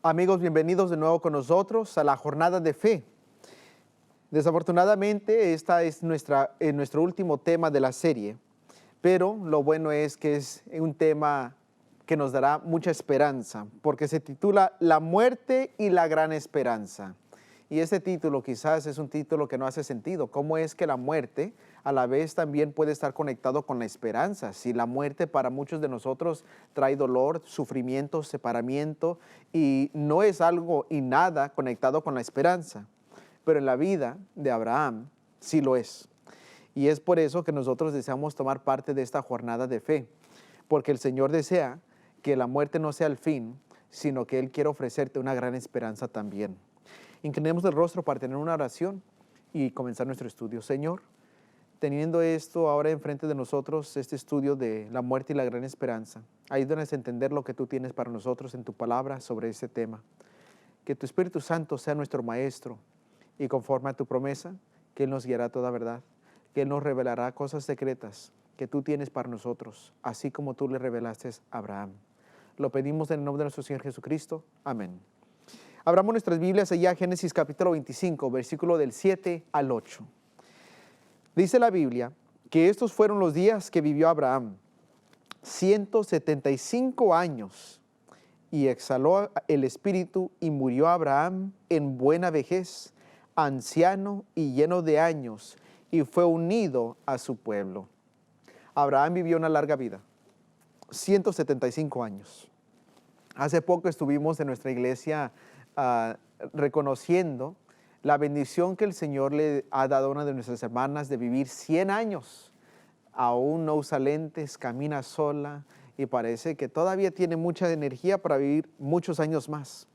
Amigos, bienvenidos de nuevo con nosotros a la jornada de fe. Desafortunadamente, esta es nuestro último tema de la serie, pero lo bueno es que es un tema que nos dará mucha esperanza, porque se titula La muerte y la gran esperanza. Y ese título quizás es un título que no hace sentido. ¿Cómo es que la muerte a la vez también puede estar conectado con la esperanza? Si la muerte para muchos de nosotros trae dolor, sufrimiento, separamiento y no es algo y nada conectado con la esperanza. Pero en la vida de Abraham sí lo es. Y es por eso que nosotros deseamos tomar parte de esta jornada de fe, porque el Señor desea que la muerte no sea el fin, sino que Él quiere ofrecerte una gran esperanza también. Inclinemos el rostro para tener una oración y comenzar nuestro estudio. Señor, teniendo esto ahora enfrente de nosotros, este estudio de la muerte y la gran esperanza, ayúdanos a entender lo que tú tienes para nosotros en tu palabra sobre este tema. Que tu Espíritu Santo sea nuestro Maestro y conforme a tu promesa, que Él nos guiará a toda verdad, que Él nos revelará cosas secretas que tú tienes para nosotros, así como tú le revelaste a Abraham. Lo pedimos en el nombre de nuestro Señor Jesucristo. Amén. Abramos nuestras Biblias allá, Génesis capítulo 25, versículo del 7 al 8. Dice la Biblia que estos fueron los días que vivió Abraham, 175 años, y exhaló el espíritu y murió Abraham en buena vejez, anciano y lleno de años, y fue unido a su pueblo. Abraham vivió una larga vida, 175 años. Hace poco estuvimos en nuestra iglesia reconociendo la bendición que el Señor le ha dado a una de nuestras hermanas de vivir 100 años. Aún no usa lentes, camina sola y parece que todavía tiene mucha energía para vivir muchos años más.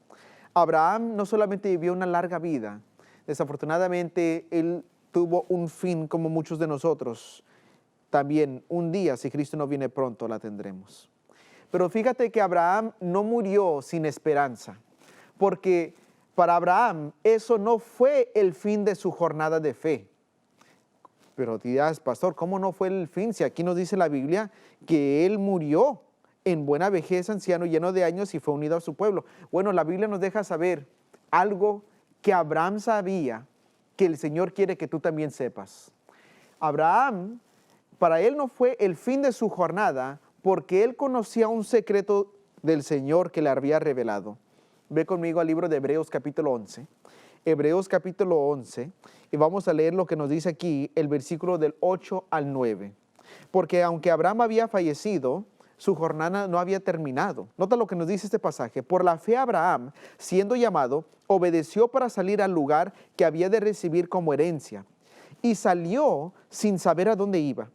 Abraham no solamente vivió una larga vida, desafortunadamente él tuvo un fin como muchos de nosotros. También un día, si Cristo no viene pronto, la tendremos. Pero fíjate que Abraham no murió sin esperanza, porque para Abraham eso no fue el fin de su jornada de fe. Pero dirás, pastor, ¿cómo no fue el fin? Si aquí nos dice la Biblia que él murió en buena vejez, anciano, lleno de años y fue unido a su pueblo. Bueno, la Biblia nos deja saber algo que Abraham sabía, que el Señor quiere que tú también sepas. Abraham, para él no fue el fin de su jornada, porque él conocía un secreto del Señor que le había revelado. Ve conmigo al libro de Hebreos capítulo 11. Hebreos capítulo 11, y vamos a leer lo que nos dice aquí, el versículo del 8 al 9. Porque aunque Abraham había fallecido, su jornada no había terminado. Nota lo que nos dice este pasaje. Por la fe Abraham, siendo llamado, obedeció para salir al lugar que había de recibir como herencia. Y salió sin saber a dónde iba.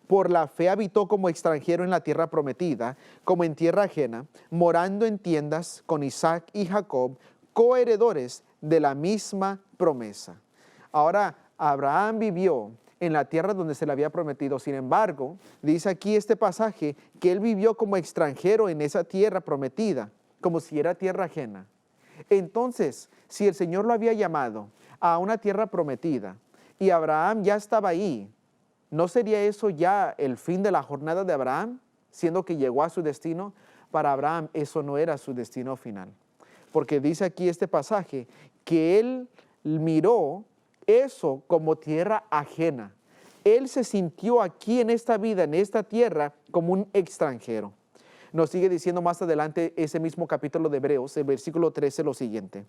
Por la fe habitó como extranjero en la tierra prometida, como en tierra ajena, morando en tiendas con Isaac y Jacob, coheredores de la misma promesa. Ahora, Abraham vivió en la tierra donde se le había prometido. Sin embargo, dice aquí este pasaje que él vivió como extranjero en esa tierra prometida, como si era tierra ajena. Entonces, si el Señor lo había llamado a una tierra prometida y Abraham ya estaba ahí, ¿no sería eso ya el fin de la jornada de Abraham, siendo que llegó a su destino? Para Abraham eso no era su destino final, porque dice aquí este pasaje que él miró eso como tierra ajena. Él se sintió aquí en esta vida, en esta tierra, como un extranjero. Nos sigue diciendo más adelante ese mismo capítulo de Hebreos, el versículo 13, lo siguiente: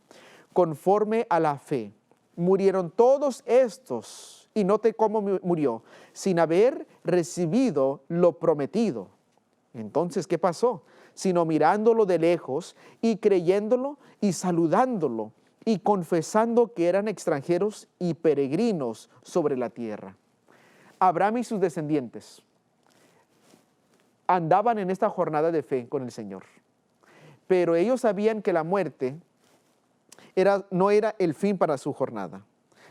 conforme a la fe, murieron todos estos. Y note cómo murió, sin haber recibido lo prometido. Entonces, ¿qué pasó? Sino mirándolo de lejos y creyéndolo y saludándolo y confesando que eran extranjeros y peregrinos sobre la tierra. Abraham y sus descendientes andaban en esta jornada de fe con el Señor, pero ellos sabían que la muerte no era el fin para su jornada,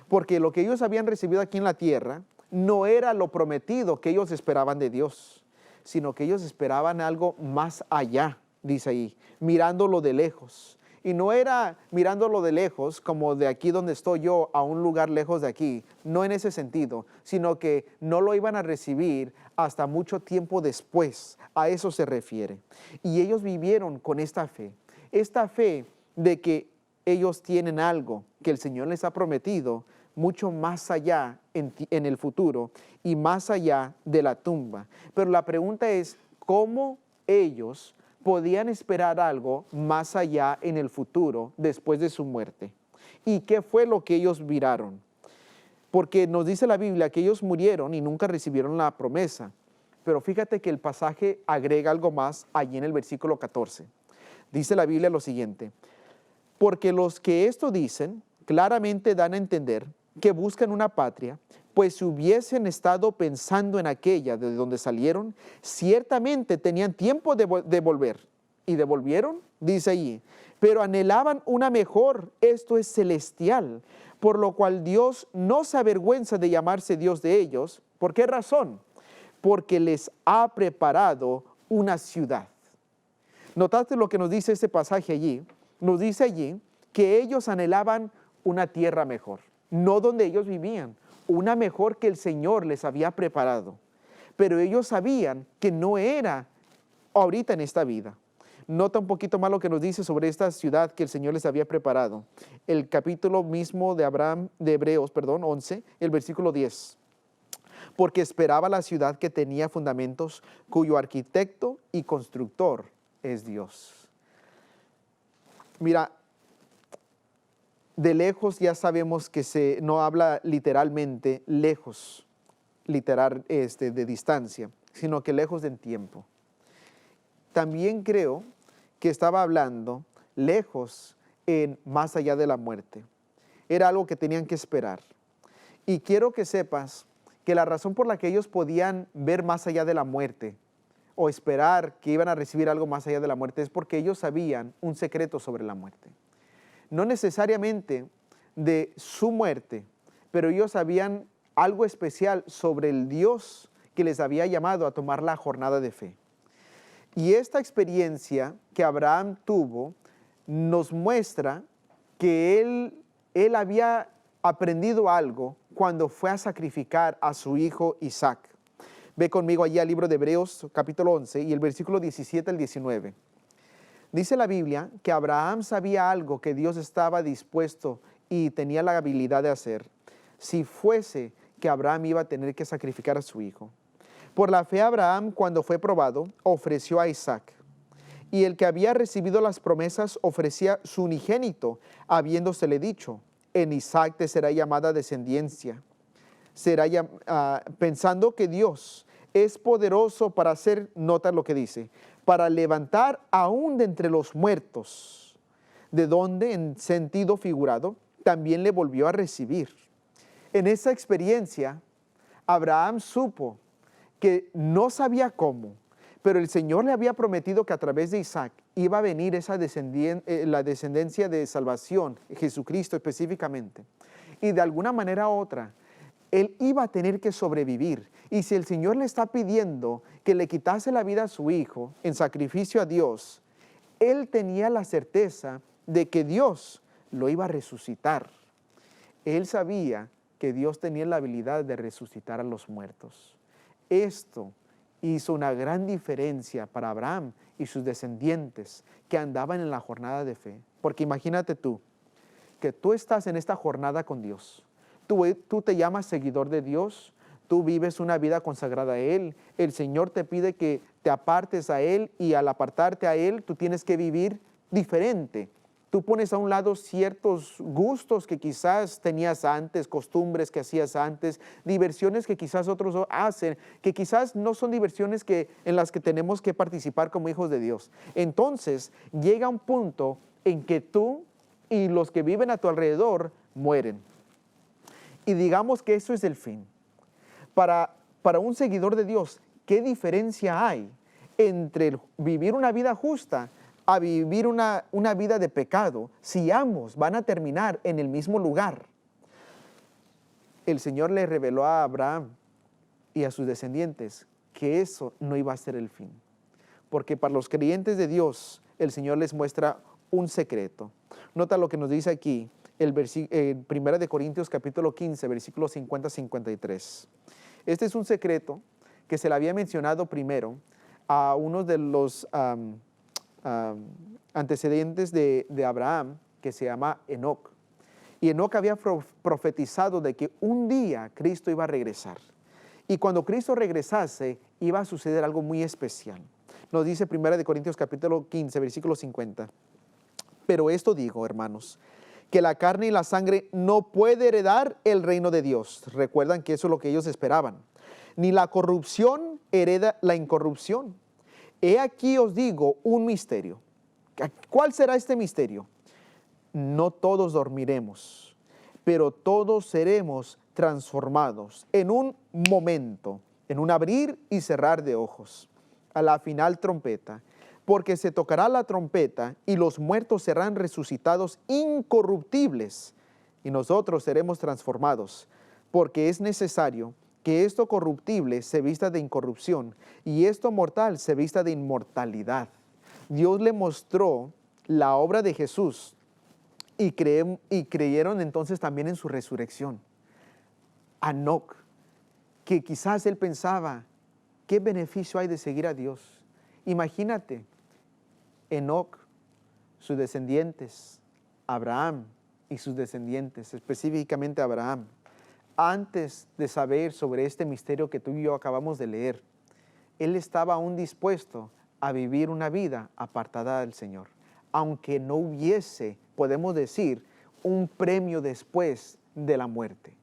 porque lo que ellos habían recibido aquí en la tierra no era lo prometido que ellos esperaban de Dios, sino que ellos esperaban algo más allá, dice ahí, mirándolo de lejos. Y no era mirándolo de lejos, como de aquí donde estoy yo, a un lugar lejos de aquí, no en ese sentido, sino que no lo iban a recibir hasta mucho tiempo después. A eso se refiere. Y ellos vivieron con esta fe de que ellos tienen algo que el Señor les ha prometido mucho más allá en el futuro y más allá de la tumba. Pero la pregunta es, ¿cómo ellos podían esperar algo más allá en el futuro después de su muerte? ¿Y qué fue lo que ellos miraron? Porque nos dice la Biblia que ellos murieron y nunca recibieron la promesa. Pero fíjate que el pasaje agrega algo más allí en el versículo 14. Dice la Biblia lo siguiente: porque los que esto dicen claramente dan a entender que buscan una patria, pues si hubiesen estado pensando en aquella de donde salieron, ciertamente tenían tiempo de volver. ¿Y devolvieron? Dice allí. Pero anhelaban una mejor, esto es celestial, por lo cual Dios no se avergüenza de llamarse Dios de ellos. ¿Por qué razón? Porque les ha preparado una ciudad. ¿Notaste lo que nos dice este pasaje allí? Nos dice allí que ellos anhelaban una tierra mejor, no donde ellos vivían, una mejor que el Señor les había preparado. Pero ellos sabían que no era ahorita en esta vida. Nota un poquito más lo que nos dice sobre esta ciudad que el Señor les había preparado. El capítulo mismo de Hebreos 11, el versículo 10. Porque esperaba la ciudad que tenía fundamentos, cuyo arquitecto y constructor es Dios. Mira, de lejos ya sabemos que no habla literalmente lejos, literal de distancia, sino que lejos en tiempo. También creo que estaba hablando lejos en más allá de la muerte. Era algo que tenían que esperar. Y quiero que sepas que la razón por la que ellos podían ver más allá de la muerte o esperar que iban a recibir algo más allá de la muerte es porque ellos sabían un secreto sobre la muerte. No necesariamente de su muerte, pero ellos sabían algo especial sobre el Dios que les había llamado a tomar la jornada de fe. Y esta experiencia que Abraham tuvo nos muestra que él había aprendido algo cuando fue a sacrificar a su hijo Isaac. Ve conmigo allí al libro de Hebreos capítulo 11 y el versículo 17 al 19. Dice la Biblia que Abraham sabía algo que Dios estaba dispuesto y tenía la habilidad de hacer si fuese que Abraham iba a tener que sacrificar a su hijo. Por la fe Abraham, cuando fue probado, ofreció a Isaac. Y el que había recibido las promesas ofrecía su unigénito, habiéndosele dicho: en Isaac te será llamada descendencia. Pensando que Dios es poderoso para hacer, nota lo que dice, para levantar aún de entre los muertos, de donde, en sentido figurado, también le volvió a recibir. En esa experiencia, Abraham supo que no sabía cómo, pero el Señor le había prometido que a través de Isaac iba a venir la descendencia de salvación, Jesucristo específicamente. Y de alguna manera u otra, él iba a tener que sobrevivir. Y si el Señor le está pidiendo que le quitase la vida a su hijo en sacrificio a Dios, él tenía la certeza de que Dios lo iba a resucitar. Él sabía que Dios tenía la habilidad de resucitar a los muertos. Esto hizo una gran diferencia para Abraham y sus descendientes que andaban en la jornada de fe. Porque imagínate tú, que tú estás en esta jornada con Dios. Tú te llamas seguidor de Dios, tú vives una vida consagrada a Él. El Señor te pide que te apartes a Él y al apartarte a Él, tú tienes que vivir diferente. Tú pones a un lado ciertos gustos que quizás tenías antes, costumbres que hacías antes, diversiones que quizás otros hacen, que quizás no son diversiones en las que tenemos que participar como hijos de Dios. Entonces llega un punto en que tú y los que viven a tu alrededor mueren. Y digamos que eso es el fin. Para un seguidor de Dios, ¿qué diferencia hay entre vivir una vida justa a vivir una vida de pecado si ambos van a terminar en el mismo lugar? El Señor le reveló a Abraham y a sus descendientes que eso no iba a ser el fin. Porque para los creyentes de Dios, el Señor les muestra un secreto. Nota lo que nos dice aquí, el 1 de Corintios capítulo 15, versículos 50-53. Este es un secreto que se le había mencionado primero a unos de los antecedentes de Abraham que se llama Enoc. Y Enoc había profetizado de que un día Cristo iba a regresar. Y cuando Cristo regresase, iba a suceder algo muy especial. Nos dice 1 Corintios capítulo 15, versículo 50. Pero esto digo, hermanos, que la carne y la sangre no puede heredar el reino de Dios. Recuerdan que eso es lo que ellos esperaban. Ni la corrupción hereda la incorrupción. He aquí os digo un misterio. ¿Cuál será este misterio? No todos dormiremos, pero todos seremos transformados en un momento, en un abrir y cerrar de ojos, a la final trompeta, porque se tocará la trompeta y los muertos serán resucitados incorruptibles y nosotros seremos transformados, porque es necesario que esto corruptible se vista de incorrupción y esto mortal se vista de inmortalidad. Dios le mostró la obra de Jesús y creyeron entonces también en su resurrección. Enoc, que quizás él pensaba, ¿qué beneficio hay de seguir a Dios? Imagínate, Enoc, sus descendientes, Abraham y sus descendientes, específicamente Abraham, antes de saber sobre este misterio que tú y yo acabamos de leer, él estaba aún dispuesto a vivir una vida apartada del Señor, aunque no hubiese, podemos decir, un premio después de la muerte.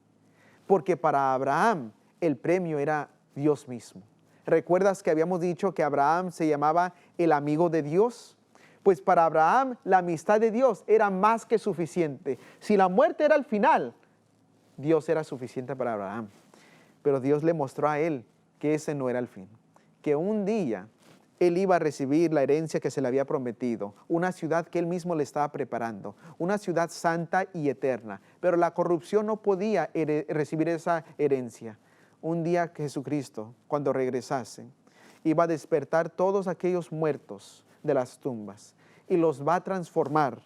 Porque para Abraham el premio era Dios mismo. ¿Recuerdas que habíamos dicho que Abraham se llamaba el amigo de Dios? Pues para Abraham la amistad de Dios era más que suficiente. Si la muerte era el final, Dios era suficiente para Abraham. Pero Dios le mostró a él que ese no era el fin. Que un día él iba a recibir la herencia que se le había prometido, una ciudad que él mismo le estaba preparando, una ciudad santa y eterna. Pero la corrupción no podía recibir esa herencia. Un día Jesucristo, cuando regresase, iba a despertar todos aquellos muertos de las tumbas y los va a transformar.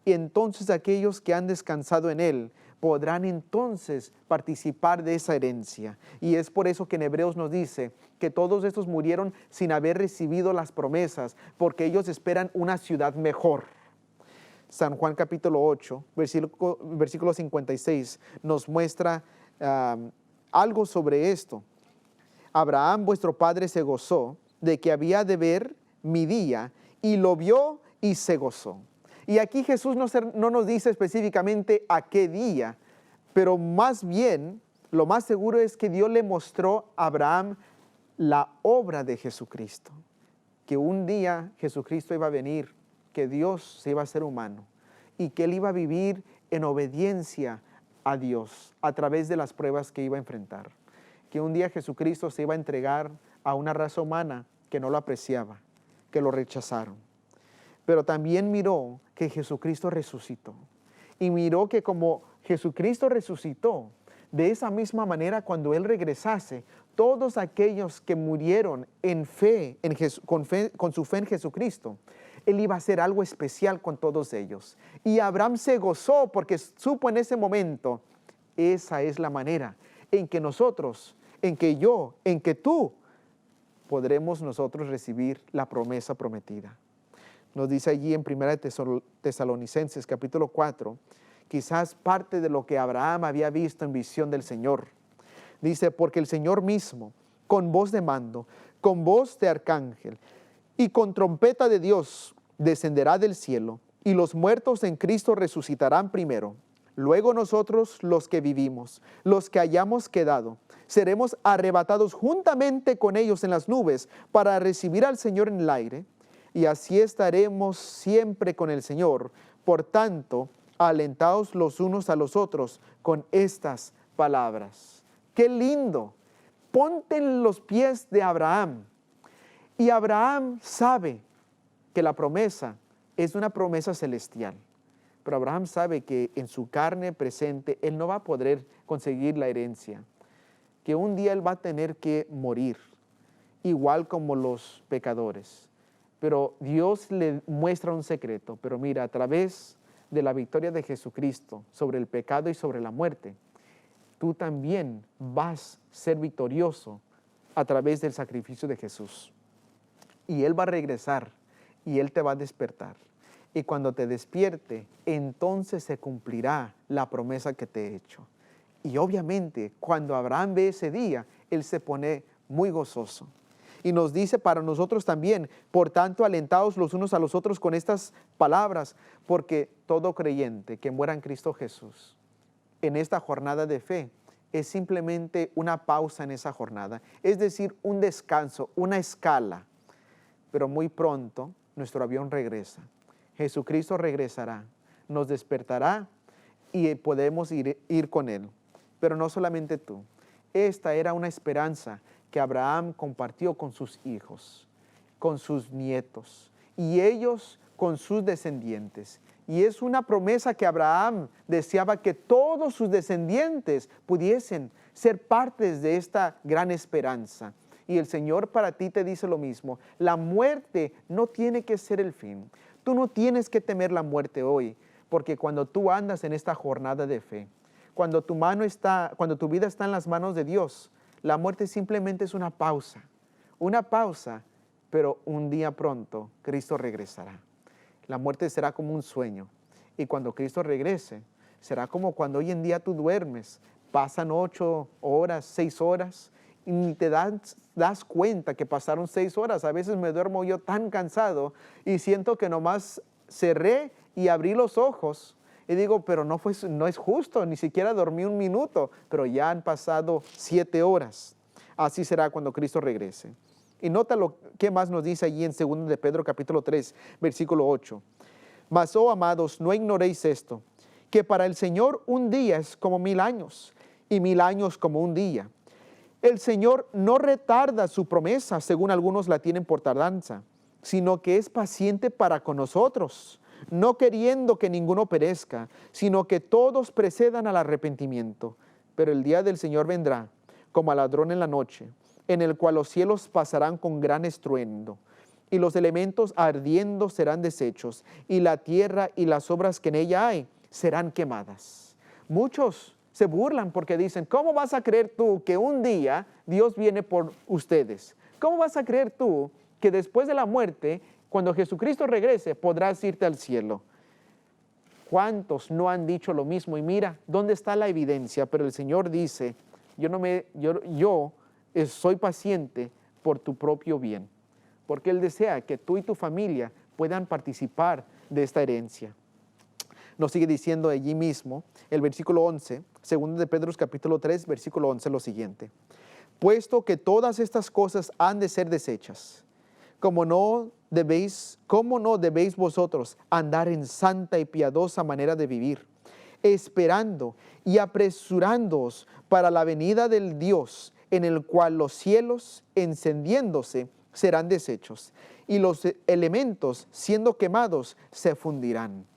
Y entonces aquellos que han descansado en él podrán entonces participar de esa herencia. Y es por eso que en Hebreos nos dice que todos estos murieron sin haber recibido las promesas, porque ellos esperan una ciudad mejor. San Juan capítulo 8, versículo 56, nos muestra algo sobre esto. Abraham, vuestro padre, se gozó de que había de ver mi día, y lo vio y se gozó. Y aquí Jesús no nos dice específicamente a qué día, pero más bien, lo más seguro es que Dios le mostró a Abraham la obra de Jesucristo. Que un día Jesucristo iba a venir, que Dios se iba a hacer humano y que Él iba a vivir en obediencia a Dios a través de las pruebas que iba a enfrentar. Que un día Jesucristo se iba a entregar a una raza humana que no lo apreciaba, que lo rechazaron. Pero también miró que Jesucristo resucitó. Y miró que como Jesucristo resucitó, de esa misma manera cuando Él regresase, todos aquellos que murieron en fe, con su fe en Jesucristo, Él iba a hacer algo especial con todos ellos. Y Abraham se gozó porque supo en ese momento, esa es la manera en que nosotros, en que yo, en que tú, podremos nosotros recibir la promesa prometida. Nos dice allí en 1 Tesalonicenses capítulo 4, quizás parte de lo que Abraham había visto en visión del Señor. Dice, porque el Señor mismo, con voz de mando, con voz de arcángel y con trompeta de Dios, descenderá del cielo, y los muertos en Cristo resucitarán primero. Luego nosotros, los que vivimos, los que hayamos quedado, seremos arrebatados juntamente con ellos en las nubes para recibir al Señor en el aire. Y así estaremos siempre con el Señor. Por tanto, alentaos los unos a los otros con estas palabras. ¡Qué lindo! Ponte en los pies de Abraham. Y Abraham sabe que la promesa es una promesa celestial. Pero Abraham sabe que en su carne presente él no va a poder conseguir la herencia. Que un día él va a tener que morir, igual como los pecadores. Pero Dios le muestra un secreto. Pero mira, a través de la victoria de Jesucristo sobre el pecado y sobre la muerte, tú también vas a ser victorioso a través del sacrificio de Jesús. Y Él va a regresar y Él te va a despertar. y cuando te despierte, entonces se cumplirá la promesa que te he hecho. Y obviamente, cuando Abraham ve ese día, él se pone muy gozoso. Y nos dice para nosotros también, por tanto, alentaos los unos a los otros con estas palabras, porque todo creyente que muera en Cristo Jesús, en esta jornada de fe, es simplemente una pausa en esa jornada. Es decir, un descanso, una escala. Pero muy pronto nuestro avión regresa. Jesucristo regresará, nos despertará y podemos ir con Él. Pero no solamente tú. Esta era una esperanza que Abraham compartió con sus hijos, con sus nietos, y ellos con sus descendientes. Y es una promesa que Abraham deseaba que todos sus descendientes pudiesen ser partes de esta gran esperanza. Y el Señor para ti te dice lo mismo. La muerte no tiene que ser el fin. Tú no tienes que temer la muerte hoy, porque cuando tú andas en esta jornada de fe, cuando tu vida está en las manos de Dios, la muerte simplemente es una pausa, pero un día pronto Cristo regresará. La muerte será como un sueño, y cuando Cristo regrese, será como cuando hoy en día tú duermes, pasan 8 horas, 6 horas, y ni te das cuenta que pasaron 6 horas. A veces me duermo yo tan cansado y siento que nomás cerré y abrí los ojos y digo, pero no es justo, ni siquiera dormí un minuto, pero ya han pasado 7 horas. Así será cuando Cristo regrese. Y nota lo que más nos dice allí en 2 de Pedro capítulo 3, versículo 8. Mas, oh amados, no ignoréis esto, que para el Señor un día es como 1000 años, y 1000 años como un día. El Señor no retarda su promesa, según algunos la tienen por tardanza, sino que es paciente para con nosotros, no queriendo que ninguno perezca, sino que todos procedan al arrepentimiento. Pero el día del Señor vendrá, como al ladrón en la noche, en el cual los cielos pasarán con gran estruendo, y los elementos ardiendo serán deshechos, y la tierra y las obras que en ella hay serán quemadas. Muchos se burlan porque dicen, ¿cómo vas a creer tú que un día Dios viene por ustedes? ¿Cómo vas a creer tú que después de la muerte, cuando Jesucristo regrese, podrás irte al cielo? ¿Cuántos no han dicho lo mismo? Y mira, ¿dónde está la evidencia? Pero el Señor dice, yo soy paciente por tu propio bien, porque Él desea que tú y tu familia puedan participar de esta herencia. Nos sigue diciendo allí mismo, el versículo 11, 2 de Pedro capítulo 3, versículo 11, lo siguiente. Puesto que todas estas cosas han de ser deshechas, ¿cómo no debéis vosotros andar en santa y piadosa manera de vivir, esperando y apresurándoos para la venida del Dios, en el cual los cielos, encendiéndose, serán deshechos, y los elementos, siendo quemados, se fundirán?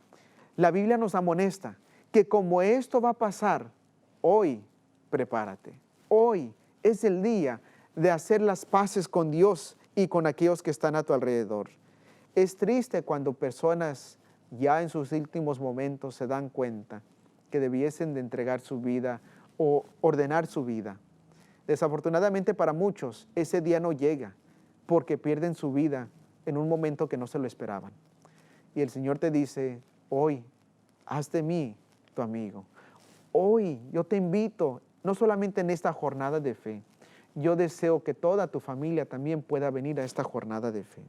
La Biblia nos amonesta que como esto va a pasar, hoy prepárate. Hoy es el día de hacer las paces con Dios y con aquellos que están a tu alrededor. Es triste cuando personas ya en sus últimos momentos se dan cuenta que debiesen de entregar su vida o ordenar su vida. Desafortunadamente para muchos ese día no llega porque pierden su vida en un momento que no se lo esperaban. Y el Señor te dice, hoy, haz de mí tu amigo. Hoy yo te invito, no solamente en esta jornada de fe, yo deseo que toda tu familia también pueda venir a esta jornada de fe.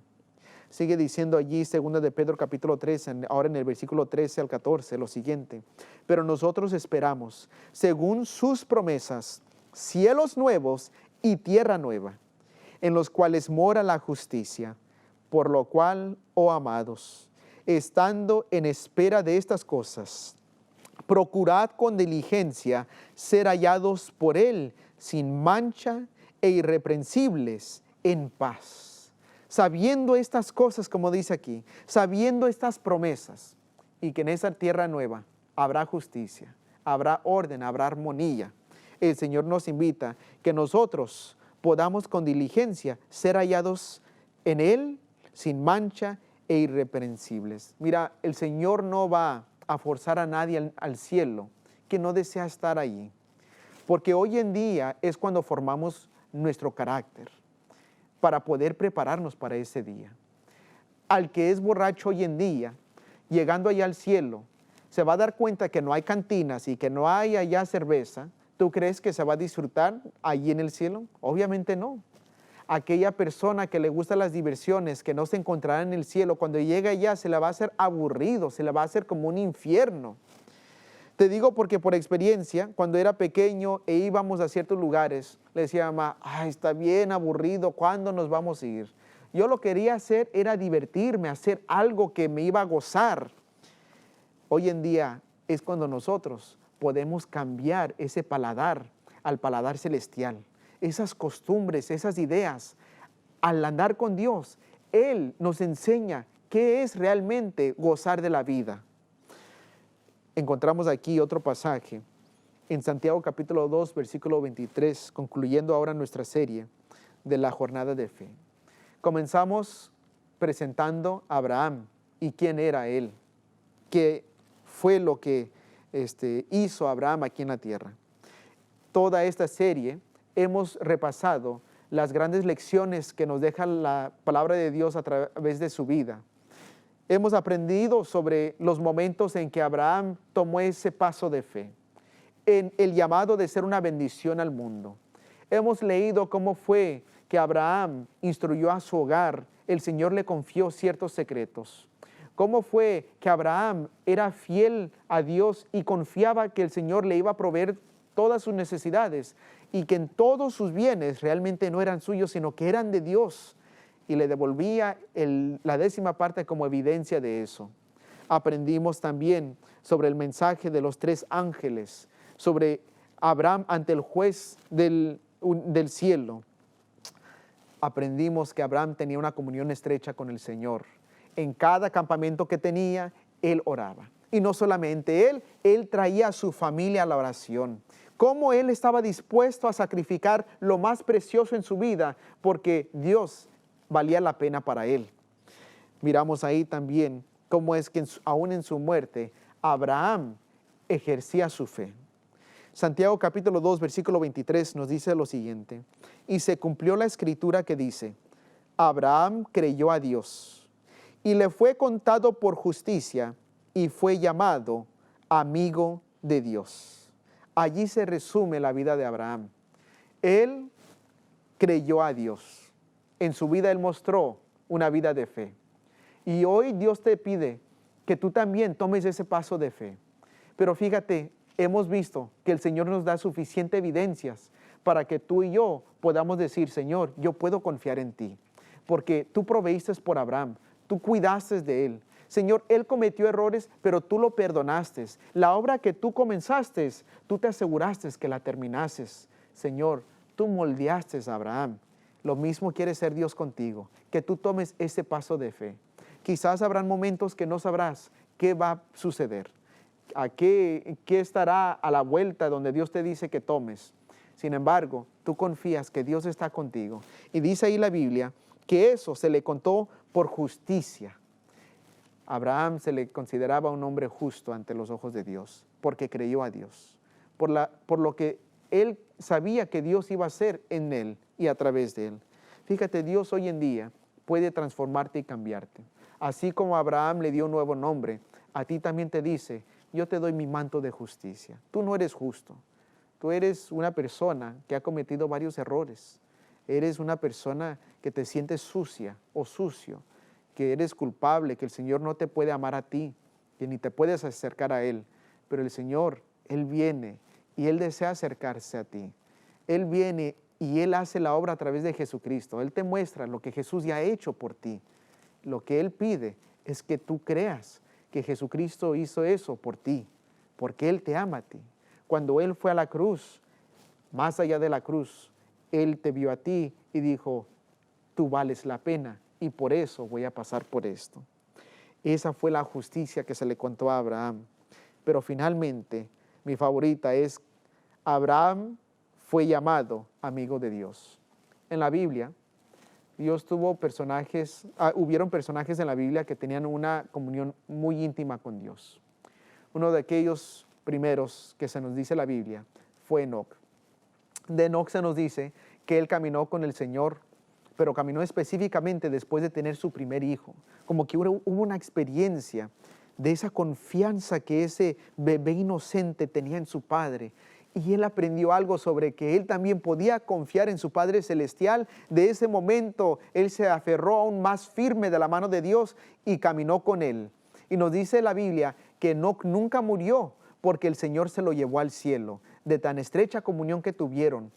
Sigue diciendo allí, 2 de Pedro capítulo 3, ahora en el versículo 13 al 14, lo siguiente. Pero nosotros esperamos, según sus promesas, cielos nuevos y tierra nueva, en los cuales mora la justicia. Por lo cual, oh amados, estando en espera de estas cosas, procurad con diligencia ser hallados por Él sin mancha e irreprensibles en paz, sabiendo estas cosas, como dice aquí, sabiendo estas promesas, y que en esa tierra nueva habrá justicia, habrá orden, habrá armonía. El Señor nos invita que nosotros podamos con diligencia ser hallados en Él sin mancha e irreprensibles. Mira, el Señor no va a forzar a nadie al cielo que no desea estar allí, porque hoy en día es cuando formamos nuestro carácter para poder prepararnos para ese día. Al que es borracho hoy en día, llegando allá al cielo, se va a dar cuenta que no hay cantinas y que no hay allá cerveza, ¿tú crees que se va a disfrutar allí en el cielo? Obviamente no. Aquella persona que le gustan las diversiones, que no se encontrará en el cielo, cuando llegue allá se le va a hacer aburrido, se le va a hacer como un infierno. Te digo porque por experiencia, cuando era pequeño e íbamos a ciertos lugares, le decía a mamá, ay, está bien aburrido, ¿cuándo nos vamos a ir? Yo lo que quería hacer era divertirme, hacer algo que me iba a gozar. Hoy en día es cuando nosotros podemos cambiar ese paladar al paladar celestial. Esas costumbres, esas ideas, al andar con Dios, Él nos enseña qué es realmente gozar de la vida. Encontramos aquí otro pasaje en Santiago capítulo 2, versículo 23, concluyendo ahora nuestra serie de la jornada de fe. Comenzamos presentando a Abraham y quién era él, qué fue lo que hizo Abraham aquí en la tierra. Toda esta serie hemos repasado las grandes lecciones que nos deja la palabra de Dios a través de su vida. Hemos aprendido sobre los momentos en que Abraham tomó ese paso de fe, en el llamado de ser una bendición al mundo. Hemos leído cómo fue que Abraham instruyó a su hogar, el Señor le confió ciertos secretos. Cómo fue que Abraham era fiel a Dios y confiaba que el Señor le iba a proveer todas sus necesidades y que en todos sus bienes realmente no eran suyos, sino que eran de Dios. Y le devolvía la 10ª parte como evidencia de eso. Aprendimos también sobre el mensaje de los 3 ángeles, sobre Abraham ante el juez del cielo. Aprendimos que Abraham tenía una comunión estrecha con el Señor. En cada campamento que tenía, él oraba. Y no solamente él traía a su familia a la oración. Cómo él estaba dispuesto a sacrificar lo más precioso en su vida, porque Dios valía la pena para él. Miramos ahí también cómo es que aún en su muerte, Abraham ejercía su fe. Santiago capítulo 2, versículo 23 nos dice lo siguiente: y se cumplió la escritura que dice, Abraham creyó a Dios, y le fue contado por justicia, y fue llamado amigo de Dios. Allí se resume la vida de Abraham. Él creyó a Dios. En su vida él mostró una vida de fe. Y hoy Dios te pide que tú también tomes ese paso de fe. Pero fíjate, hemos visto que el Señor nos da suficientes evidencias para que tú y yo podamos decir, Señor, yo puedo confiar en ti, porque tú proveíste por Abraham, tú cuidaste de él. Señor, él cometió errores, pero tú lo perdonaste. La obra que tú comenzaste, tú te aseguraste que la terminases. Señor, tú moldeaste a Abraham. Lo mismo quiere ser Dios contigo, que tú tomes ese paso de fe. Quizás habrán momentos que no sabrás qué va a suceder, qué estará a la vuelta donde Dios te dice que tomes. Sin embargo, tú confías que Dios está contigo. Y dice ahí la Biblia que eso se le contó por justicia. Abraham se le consideraba un hombre justo ante los ojos de Dios, porque creyó a Dios, por lo que él sabía que Dios iba a hacer en él y a través de él. Fíjate, Dios hoy en día puede transformarte y cambiarte. Así como a Abraham le dio un nuevo nombre, a ti también te dice, yo te doy mi manto de justicia. Tú no eres justo. Tú eres una persona que ha cometido varios errores. Eres una persona que te sientes sucia o sucio, que eres culpable, que el Señor no te puede amar a ti, que ni te puedes acercar a Él. Pero el Señor, Él viene y Él desea acercarse a ti. Él viene y Él hace la obra a través de Jesucristo. Él te muestra lo que Jesús ya ha hecho por ti. Lo que Él pide es que tú creas que Jesucristo hizo eso por ti, porque Él te ama a ti. Cuando Él fue a la cruz, más allá de la cruz, Él te vio a ti y dijo, tú vales la pena y por eso voy a pasar por esto. Esa fue la justicia que se le contó a Abraham. Pero finalmente, mi favorita es, Abraham fue llamado amigo de Dios. En la Biblia, Dios tuvo hubieron personajes en la Biblia que tenían una comunión muy íntima con Dios. Uno de aquellos primeros que se nos dice en la Biblia fue Enoc. De Enoc se nos dice que él caminó con el Señor, pero caminó específicamente después de tener su primer hijo. Como que hubo una experiencia de esa confianza que ese bebé inocente tenía en su padre. Y él aprendió algo sobre que él también podía confiar en su Padre Celestial. De ese momento, él se aferró aún más firme de la mano de Dios y caminó con él. Y nos dice la Biblia que Enoc nunca murió porque el Señor se lo llevó al cielo. De tan estrecha comunión que tuvieron,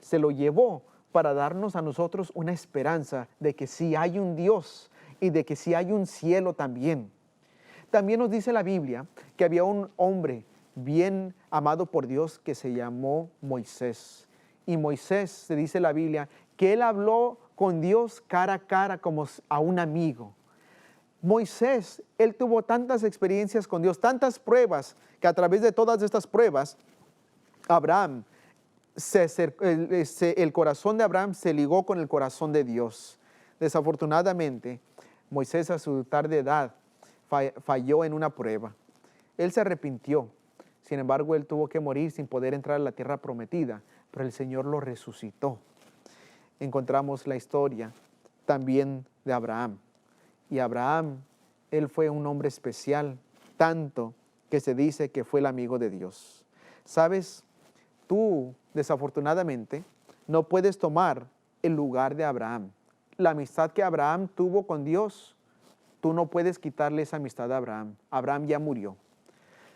se lo llevó para darnos a nosotros una esperanza de que sí hay un Dios y de que sí hay un cielo también. También nos dice la Biblia que había un hombre bien amado por Dios que se llamó Moisés. Y Moisés, se dice en la Biblia, que él habló con Dios cara a cara como a un amigo. Moisés, él tuvo tantas experiencias con Dios, tantas pruebas, que a través de todas estas pruebas, Abraham, el corazón de Abraham se ligó con el corazón de Dios. Desafortunadamente, Moisés a su tarde edad falló en una prueba. Él se arrepintió. Sin embargo, él tuvo que morir sin poder entrar a la tierra prometida, pero el Señor lo resucitó. Encontramos la historia también de Abraham. Y Abraham, él fue un hombre especial, tanto que se dice que fue el amigo de Dios. ¿Sabes? Tú, desafortunadamente, no puedes tomar el lugar de Abraham. La amistad que Abraham tuvo con Dios, tú no puedes quitarle esa amistad a Abraham. Abraham ya murió.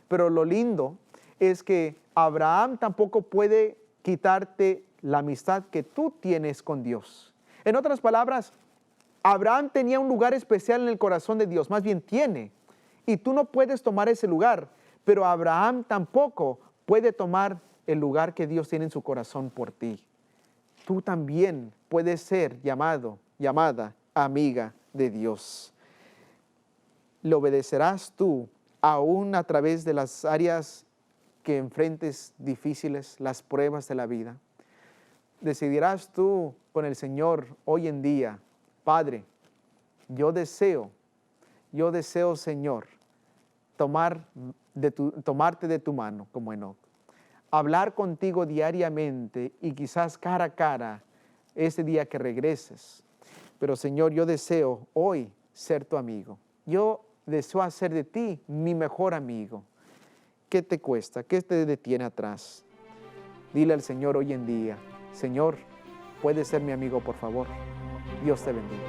Pero lo lindo es que Abraham tampoco puede quitarte la amistad que tú tienes con Dios. En otras palabras, Abraham tenía un lugar especial en el corazón de Dios, más bien tiene, y tú no puedes tomar ese lugar, pero Abraham tampoco puede tomar el lugar que Dios tiene en su corazón por ti. Tú también puedes ser llamada amiga de Dios. ¿Le obedecerás tú aún a través de las áreas que enfrentes difíciles, las pruebas de la vida? ¿Decidirás tú con el Señor hoy en día: Padre, yo deseo, Señor, tomarte de tu mano como Enoc, hablar contigo diariamente y quizás cara a cara ese día que regreses? Pero Señor, yo deseo hoy ser tu amigo. Yo deseo hacer de ti mi mejor amigo. ¿Qué te cuesta? ¿Qué te detiene atrás? Dile al Señor hoy en día: Señor, ¿puedes ser mi amigo, por favor? Dios te bendiga.